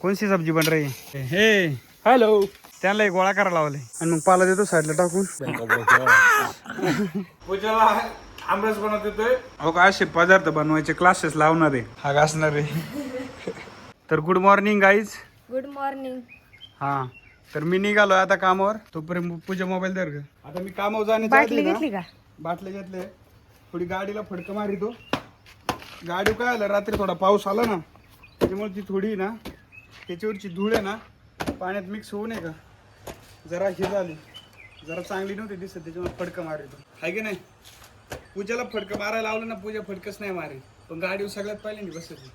कोणती सब्जी बन रही है? हे हॅलो, त्यांना एक गोळा करायला लावले आणि मग पाला देतो साईडला टाकून. पूजाला आमरस बनवत येतोय. हो का, असे पदार्थ बनवायचे क्लासेस लावणार आहे, हा असणार आहे. तर good morning guys. Good morning. हा, तर मी निघालोय आता कामावर. तोपर्यंत पूजा मोबाईल दर ग. आता मी कामावर जाण्याच्या बाटली आधी ना घेतली का? बाटले घेतले, थोडी गाडीला फडकं मारितो. गाडी काय आलं, रात्री थोडा पाऊस आला ना, त्याच्यामुळे ती थोडी ना त्याच्यावरची धूळ आहे ना पाण्यात मिक्स होऊ नये का, जरा हे झाली, जरा चांगली नव्हती दिसत, त्याच्यामुळे फडकं मारितो. आहे की नाही? पूजाला फडकं मारायला लावलं ना, पूजा फडकच नाही मारी, पण गाडीवर सगळ्यात पहिल्यांदा बसली.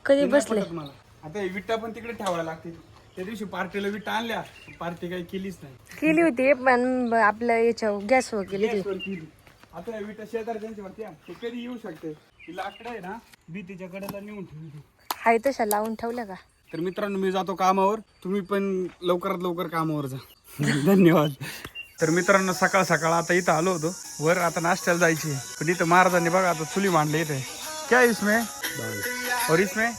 कधी बसले? मला आता हे विटा पण तिकडे ठेवायला लागतील. त्या दिवशी पार्टीला विटा आणल्या, पार्टी काही केलीच नाही. केली होती पण आपल्या याच्या गॅसवर केली होती. गॅसवर केली. आता हे विटा शेजारच्या वरती ते कधी येऊ शकते. ही लाकडं आहे ना भीतीच्या कडेला नेऊन ठेवली. हाय तशा लावून ठेवल्या का? तर मित्रांनो, मी जातो कामावर, तुम्ही पण लवकरात लवकर कामावर जा. धन्यवाद. तर मित्रांनो, सकाळ सकाळ आता इथं आलो होतो वर, आता नाश्त्याला जायची, पण इथं महाराजांनी बघा आता चुली मांडली इथे. क्या इसमें और इसमें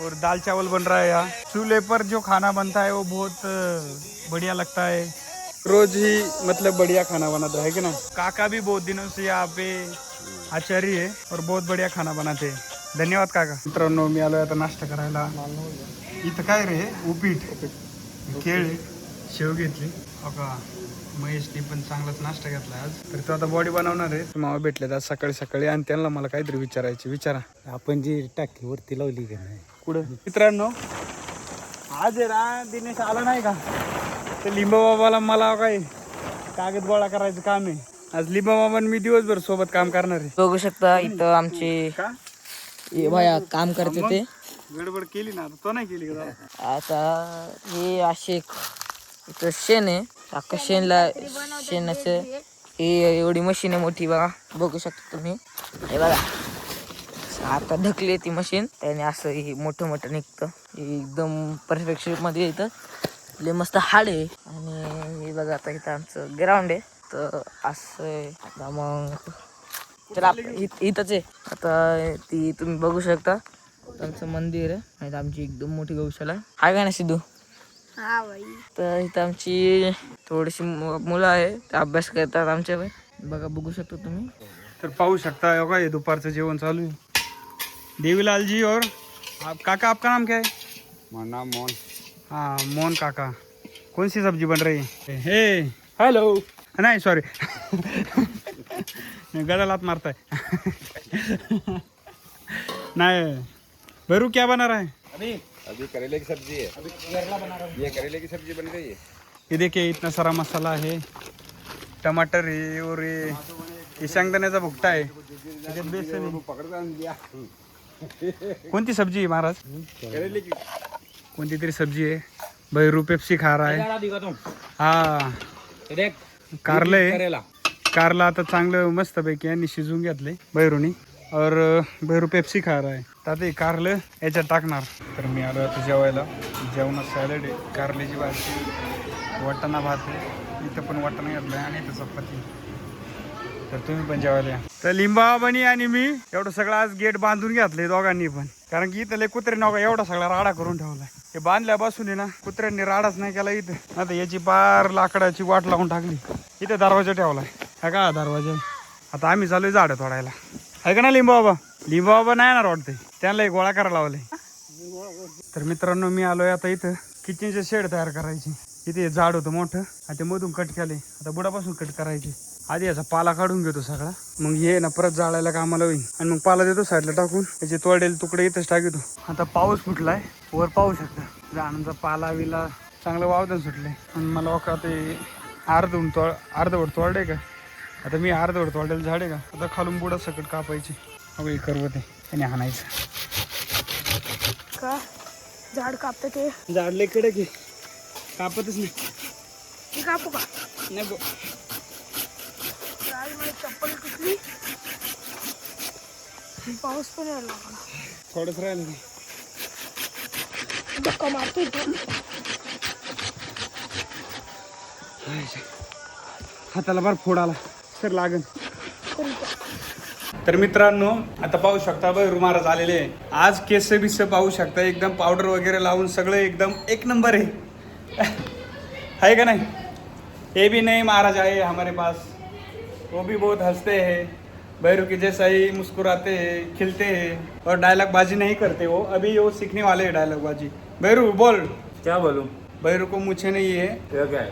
और दाल चावल बन रहा है यहाँ चूल्हे पर. जो खाना बनता है वो बहुत बढ़िया लगता है. रोज ही मतलब बढ़िया खाना बनाता है कि ना. काका भी बहुत दिनों से यहाँ पे आचार्य है और बहुत बढ़िया खाना बनाते हैं. धन्यवाद काका. मित्रांनो, मी आलोय आता नाश्ता करायला. इथं काय रे, उपीट, केळ, शेव घेतली. का महेशने पण चांगलाच नाश्ता घेतला आज. तर तो आता बॉडी बनवणार आहे. मामा भेटले आज सकाळी सकाळी आणि त्यांना मला काहीतरी विचारायचे. विचारा. आपण जी टाकी वरती लावली का नाही, कुठं? मित्रांनो, आज आहे ना दिनेश आला नाही का, तर लिंबा बाबाला मला काय कागद गोळा करायचं काम आहे. आज लिंबा बाबा मी दिवसभर सोबत काम करणार आहे. बघू शकता इथं आमचे का बाया काम करते ते. गडबड केली ना, तो नाही केली का? आता हे असे इथं शेण आहे. अख्खा शेणाचं हे एवढी मशीन आहे मोठी बघा, बघू शकता तुम्ही. हे बघा आता ढकली ती मशीन, त्याने असं हे मोठं मोठं निघतं. हे एकदम परफेक्ट शेपमध्ये येतं. लय मस्त हाड आहे. आणि हे बघा आता इथं आमचं ग्राउंड आहे. तर असं आता मग तर इथंच आहे. आता ती तुम्ही बघू शकता, त्यांचं मंदिर आहे. आणि आमची एकदम मोठी गौशाला आहे का ना सिद्धू? हा बाई. तर इथं आमची थोडीशी मुलं आहे, ते अभ्यास करतात आमच्या. बघा बघू शकता तुम्ही. तर पाहू शकता का, हे दुपारचं जेवण चालू आहे. देवीलाल जी और आप काका, आपका नाम क्या है? मेरा नाम मोहन. हाँ, मोहन काका. कौन सी सब्जी बन रही है? हे हेलो, नहीं सॉरी. गला लात मारता है. नहीं भैरू, क्या बना रहा है? अभी करेले की सब्जी है. अभी करेला बना रहा हूँ. ये करेले की सब्जी बन गई है. ये देखिए इतना सारा मसाला है, टमाटर है और ये शेंगदाण्याचा भुकटा आहे. त्याच्यात बेसन आहे. पकड़ लिया. कोणती सब्जी आहे महाराज? करेले की. कोणती तरी सब्जी आहे. भैरू पेप्सी खा रहा है. हा, कारलं आहे. कारलं आता चांगलं मस्तपैकी यांनी शिजवून घेतले भैरूनी, और भैरू पेप्सी खा रहा है. तर आता हे कारलं याच्यात टाकणार. तर मी आलो आता जेवायला. जेवणात सॅलड आहे, कारल्याची भाजी, वाटाणा भात आहे. इथं पण वाटाणा घेतलाय आणि इथं चपाती. तर तुम्ही पण जेवायला या. तर लिंबाबानी आणि मी एवढं सगळं आज गेट बांधून घेतले दोघांनी पण, कारण की इथं लय कुत्रे नका एवढा सगळा राडा करून ठेवलाय. हे बांधल्यापासून आहे ना कुत्र्यांनी राडाच नाही केला इथं. आता याची पार लाकडाची वाट लावून टाकली. इथं दरवाजा ठेवलाय. हा का दरवाजा. आता आम्ही चालू झाडं तोडायला. आहे का ना लिंबा बाबा? लिंबा बाबा नाही येणार वाटते, त्यांना एक गोळा करायला लावले. तर मित्रांनो, मी आलोय आता इथं किचनचे शेड तयार करायची. इथे झाड होतं मोठं, आता मधून कट केले. आता बुडापासून कट करायचे. आधी याचा पाला काढून घेतो सगळा, मग हे ना परत जाळायला कामाला होईल. आणि मग पाला देतो साईडला टाकून, त्याचे तोडेल तुकडे इथंच टाकतो. आता पाऊस फुटलाय, वर पाहू शकता. झाडांचा पाला विला चांगलं वावदन सुटलंय. आणि मला वाटतं ते अर्धवट तोडले का. आता मी अर्धवट तोडेल झाड आहे का, आता खालून बुडा सकट कापायची. अगं करवत आहे, त्याने हाणायचं का झाड कापते ते? झाड लय कडक आहे, कापतच नाही. मी कापू का? नाही माझी चप्पल कुठली? पाऊस पण यायला लागला. थोडंच राहिलं. धक्का मारतोय तो. हाताला बार फोड आला, सर लागन. तर मित्रांनो आता पाहू शकता भैरू महाराज आलेले आहे. आज केस बिस पाहू शकता एकदम पावडर वगैरे लावून सगळं एकदम एक नंबर है का नहीं. ये भी नहीं महाराज आए हमारे पास, वो भी बहुत हंसते हैं भैरू के जैसा ही मुस्कुराते हैं, खिलते हैं और डायलॉग बाजी नहीं करते. वो अभी वो सीखने वाले हैं डायलॉग बाजी. भैरू बोल. क्या बोलूं? भैरू को मूछे नहीं है. क्या है?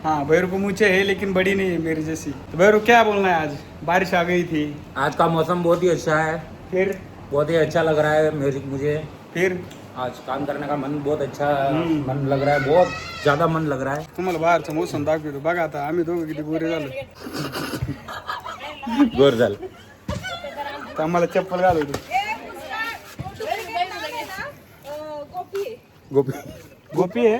हाँ भैरू को मूछे है लेकिन बड़ी नहीं है मेरी जैसी. तो भैरू क्या बोलना है, आज बारिश आ गई थी. आज का मौसम बहुत ही अच्छा है, फिर बहुत ही अच्छा लग रहा है मुझे. फिर आज काम करने का मन बहुत अच्छा मन लग रहा है, बहुत ज्यादा मन लग रहा है. तुम्हाला बाहेरचं मोसम दाखवतो बघा. आता आम्ही दोघं किती गोरे झालो. गोर झालं. तर आम्हाला चप्पल घालवतो. गोपी गोपी है,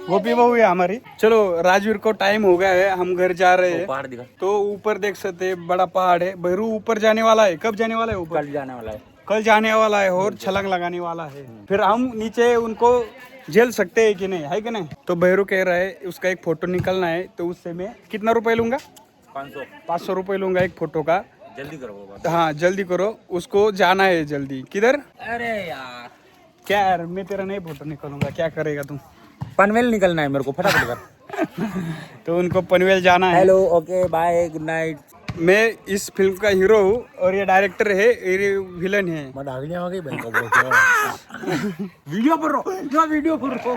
गोपी बहू है हमारी. चलो राजवीर को टाइम हो गया है, हम घर जा रहे हैं. पहाड़ दिखा. तो ऊपर देख सकते हैं बड़ा पहाड़ है. भैरू ऊपर जाने वाला है. कब जाने वाला है ऊपर? कल जाने वाला है. कल जाने वाला है और छलांग लगाने वाला है. फिर हम नीचे उनको झेल सकते हैं कि नहीं, है कि नहीं. तो भैरू कह रहा है उसका एक फोटो निकलना है, तो उससे मैं कितना रुपए लूंगा? 500 रुपए लूंगा एक फोटो का. जल्दी करो वो बात. हाँ जल्दी करो, उसको जाना है जल्दी. किधर? अरे यार क्या यार, मैं तेरा नहीं फोटो निकालूंगा, क्या करेगा तू. पनवेल निकलना है मेरे को, फटाफट कर. तो उनको पनवेल जाना है. Hello, okay, bye, good night. मैं इस फिल्म का हीरो हूँ और ये डायरेक्टर है, ये विलन है. वीडियो पर रहो, वीडियो पर रहो.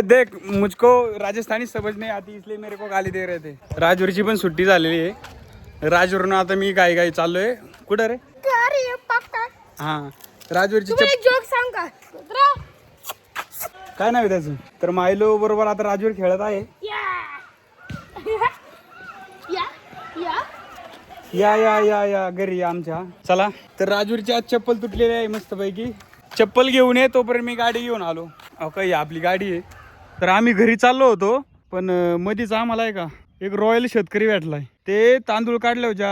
देख मुझको राजस्थानी समझ नहीं आती, इसलिए मेरे को गाली दे रहे थे. राजूरची पण सुट्टी झालेली आहे. राजूरनं आता मी गाई चाललोय. कुठं रे? हा राजूरची जोक सांग का. काय नाव आहे त्याचं? तर मायलो बरोबर आता राजूर खेळत आहे. या घरी आमच्या. चला तर राजूरची आज चप्पल तुटलेली आहे मस्तपैकी. चप्पल घेऊन ये, तोपर्यंत मी गाडी घेऊन आलो. काही आपली गाडी आहे. तर आम्ही घरी चाललो होतो, पण मधीच आम्हाला आहे का एक रॉयल शेतकरी भेटलाय. ते तांदूळ काढल्यावर ज्या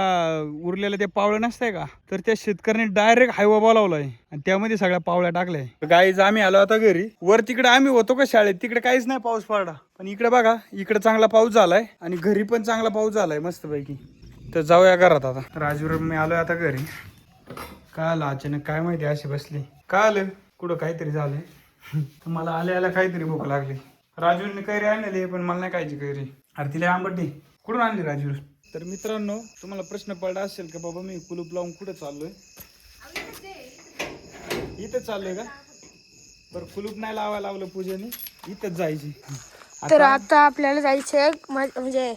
उरलेल्या ते पावळं नसतंय का, तर त्या शेतकऱ्याने डायरेक्ट हायवा बोलावलाय आणि त्यामध्ये सगळ्या पावळ्या टाकल्या. गाईज आम्ही आलो आता घरी. वर तिकडे आम्ही होतो का शाळेत, तिकडे काहीच नाही पाऊस पडला, पण इकडे बघा इकडे चांगला पाऊस झालाय आणि घरी पण चांगला पाऊस झालाय मस्तपैकी. तर जाऊया घरात आता. राजूर मी आलोय आता घरी. काय आलं अचानक काय माहिती, अशी बसली. काय आलं, कुठं काहीतरी झालंय. मला आल्या काहीतरी भूक लागली. राजूरने कैरी आणली पण मला नाही खायची कैरी. अरे तिला आंबटी कुठून आणली राजूर? तर मित्रांनो तुम्हाला प्रश्न पडला असेल का बाबा मी कुलूप लावून कुठं चाललोय. इथं चाललोय का? बरं कुलूप नाही लावायला लावलं पूजेने, इथंच जायची. तर आता आपल्याला जायचंय म्हणजे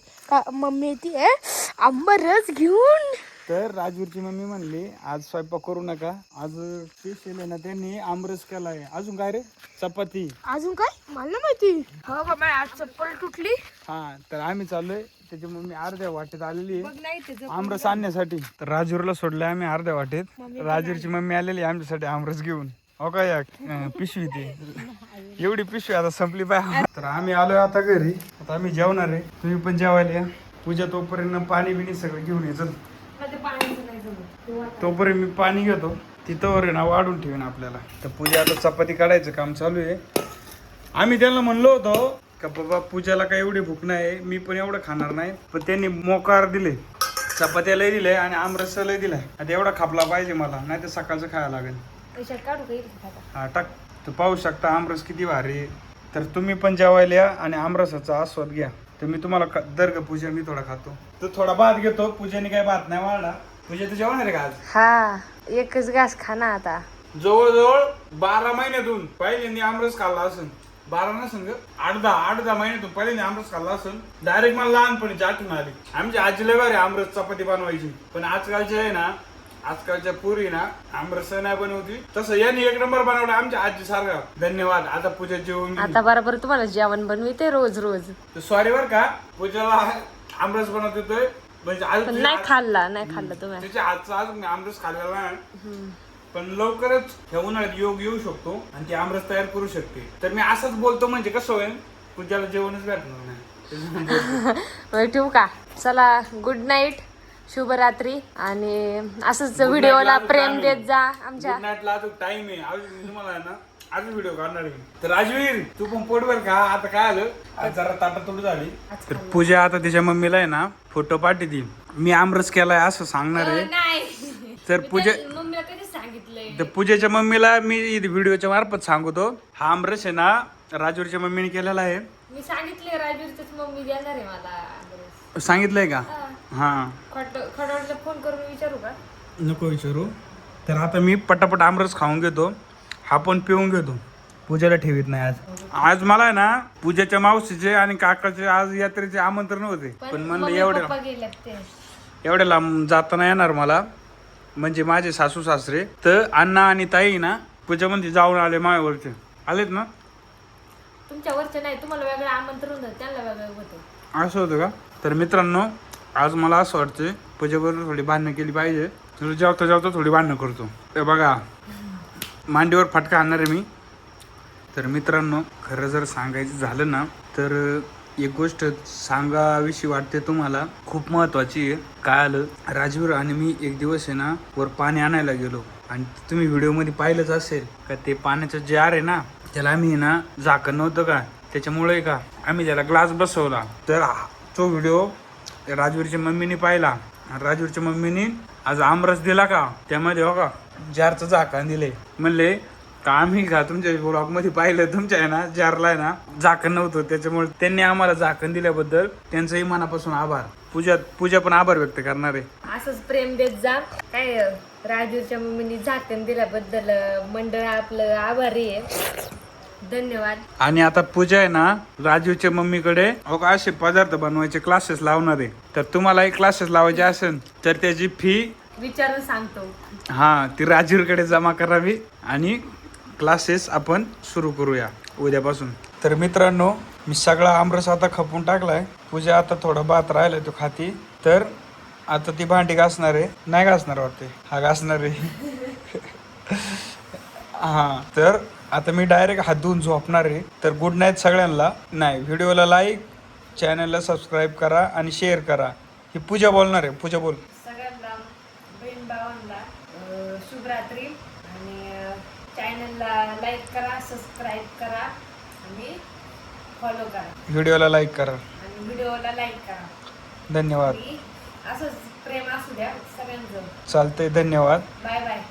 मम्मी ती आहे आंबरस घेऊन. तर राजूरची मम्मी म्हणली आज स्वयंपाक करू नका, आज स्पेशल आहे ना त्यांनी आमरस केलाय. अजून काय रे? चपाती. अजून काय मला माहिती. हो बाबा आज चप्पल तुटली. हा तर आम्ही चाललोय. त्याची मम्मी अर्ध्या वाटेत आलेली आहे आमरस आणण्यासाठी. तर राजूरला सोडलंय आम्ही अर्ध्या वाटेत. राजूरची मम्मी आलेली आमच्यासाठी आमरस घेऊन. हो का या पिशवी ती एवढी पिशवी आता संपली पाय. तर आम्ही आलोय आता घरी. आता आम्ही जेवणार आहे, तुम्ही पण जेवायला या. पूजा तोपर्यंत पाणी बिणी सगळं घेऊन ये. चल तोपर्यंत मी पाणी घेतो. तिथं ना वाढून ठेवीन आपल्याला. तर पूजा आता चपाती काढायचं काम चालू आहे. आम्ही त्यांना म्हणलो होतो का बाबा पूजाला काही एवढी भूक नाही, मी पण एवढं खाणार नाही, पण त्यांनी मोकार दिले. चपात्या लय दिले आणि आमरस लय दिलाय. आता एवढा खापला पाहिजे मला, नाही तर सकाळचं खायला लागेल. हा टाक. तर पाहू शकता आमरस किती भारी आहे. तर तुम्ही पण जेवायला या आणि आमरसाचा आस्वाद घ्या. तर मी तुम्हाला दर्ग पूजा मी थोडा खातो. तर थोडा भात घेतो. पूजेने काही भात नाही वाढला. पूजा तर जेवणार आहे का आज? हा एकच घास खाना आता. जवळजवळ 12 महिन्यातून पहिल्यांदा आमरस खाल्ला असेल. 12 नसेल ग, 8-10 महिन्यातून पहिल्यांदा आमरस खाल्ला असेल. डायरेक्ट मला लहानपणीची आठवण आली. आमची आजी लय भारी आमरस चपाती बनवायची. पण आजकालच्या आहे ना, आजकालच्या पुरी ना आमरस नाही बनवती. तसं यांनी एक नंबर बनवला आमच्या आजी सारखा. धन्यवाद. आता पूजा जेवून आता बरोबर तुम्हाला जेवण बनविते रोज रोज. सॉरी बर का, पूजाला आमरस बनवत येतोय म्हणजे आज नाही खाल्ला तुम्ही. त्याच्या आजचा आज मी आमरस खाल्लेला नाही, पण लवकरच ह्या उन्हाळ्यात योग येऊ शकतो आणि ती आमरस तयार करू शकते. तर मी असंच बोलतो म्हणजे कसं होईल, पूजाला जेवणच भेटणार नाही. ठेवू का? चला गुड नाईट, शुभरात्री. आणि असंच व्हिडिओला प्रेम देत जा आमच्या. गुड नाईटला अजून टाइम आहे. अजून तुम्हाला ना अजून व्हिडिओ काढणार आहे. तर राजवीर तू पण पोटभर का. आता काय आलं, आज जरा ताटातोड झाली. तर पूजा आता तिच्या मम्मीला आहे ना फोटो पाठवतील. मी आमरस केलाय असं सांगणार आहे. तर पूजे मम्मीला कधीच सांगितलंय. तर पूजेच्या मम्मीला मी व्हिडिओच्या मार्फत सांगतो, हा आमरस आहे ना राजूरच्या मम्मीने केलेला आहे. मी सांगितले राजवीरचीच मम्मी देणार आहे मला आमरस. सांगितलंय का? हा खडवाडला फोन करून विचारू का? नको विचारू. तर आता मी पटापट आमरस खाऊन घेतो, हा पण पिऊन घेतो. पूजेला ठेवीत नाही आज मला आहे ना पूजेच्या मावशीचे आणि काकाचे आज यात्रेचे आमंत्रण होते, पण म्हणलं पप्पा गेल्यात ते. एवढ्या लांब जाता येणार मला, म्हणजे माझे सासू सासरे तर अण्णा आणि ताई ना पूजेमध्ये जाऊन आले, मायावरचे आलेत ना. तुमच्या वरचे नाही, तुम्हाला वेगळं आमंत्रण होतं, त्यांना वेगळं होतं. असं होतं का? तर मित्रांनो आज मला असं वाटतं पूजेबरोबर थोडी भांडणं केली पाहिजे. तर जेवता थोडी भांडणं करतो. ते बघा मांडीवर फटका आणणार आहे मी. तर मित्रांनो खरं जर सांगायचं झालं ना तर एक गोष्ट सांगाविषयी वाटते तुम्हाला, खूप महत्त्वाची आहे. काय आलं, राजवीर आणि मी एक दिवस आहे ना वर पाणी आणायला गेलो आणि तुम्ही व्हिडिओमध्ये पाहिलंच असेल का ते पाण्याचं जार आहे ना त्याला आम्ही ना झाकण नव्हतं का, त्याच्यामुळे का आम्ही त्याला ग्लास बसवला. तर तो व्हिडिओ राजवीरच्या मम्मीने पाहिला. राजवीरच्या मम्मीने आज आमरस दिला का त्यामध्ये हो का जारचं झाकण दिले. म्हणले का आम्ही का तुमच्या ब्लॉग मध्ये पाहिलं तुमच्या आहे ना जारला आहे ना झाकण नव्हतं, त्याच्यामुळे त्यांनी आम्हाला झाकण दिल्याबद्दल त्यांचंही मनापासून आभार. पूजा पण आभार व्यक्त करणार आहे. असंच प्रेम देत जा. काय राजूच्या मम्मीने झाकण दिल्याबद्दल मंडळ आपलं आभारी आहे. धन्यवाद. आणि आता पूजा आहे ना राजूच्या मम्मीकडे असे पदार्थ बनवायचे क्लासेस लावणार आहे. तर तुम्हालाही क्लासेस लावायचे असेल तर त्याची फी विचारून सांगतो. हा ती राजूरकडे जमा करावी आणि क्लासेस आपण सुरू करूया उद्यापासून. तर मित्रांनो मी सगळा आमरस आता खपून टाकलाय. पूजा आता थोडा भात राहिलाय तो खाती. तर आता ती भांडी घासणार आहे, नाही घासणार वाटते, हा घासणार आहे. हा तर आता मी डायरेक्ट हात धुवून झोपणार आहे. तर गुड नाईट सगळ्यांना. नाही व्हिडिओला लाईक, चॅनलला सबस्क्राईब करा आणि शेअर करा. ही पूजा बोलणार आहे. पूजा बोल. सगळ्यांना बहीण भावांना शुभरात्री. आणि चॅनलला लाईक करा, सबस्क्राईब करा आणि फॉलो करा. व्हिडिओला लाईक करा आणि व्हिडिओला लाईक करा. धन्यवाद. असंच प्रेम असू द्या सगळ्यांचं. चालतंय. धन्यवाद. Bye bye.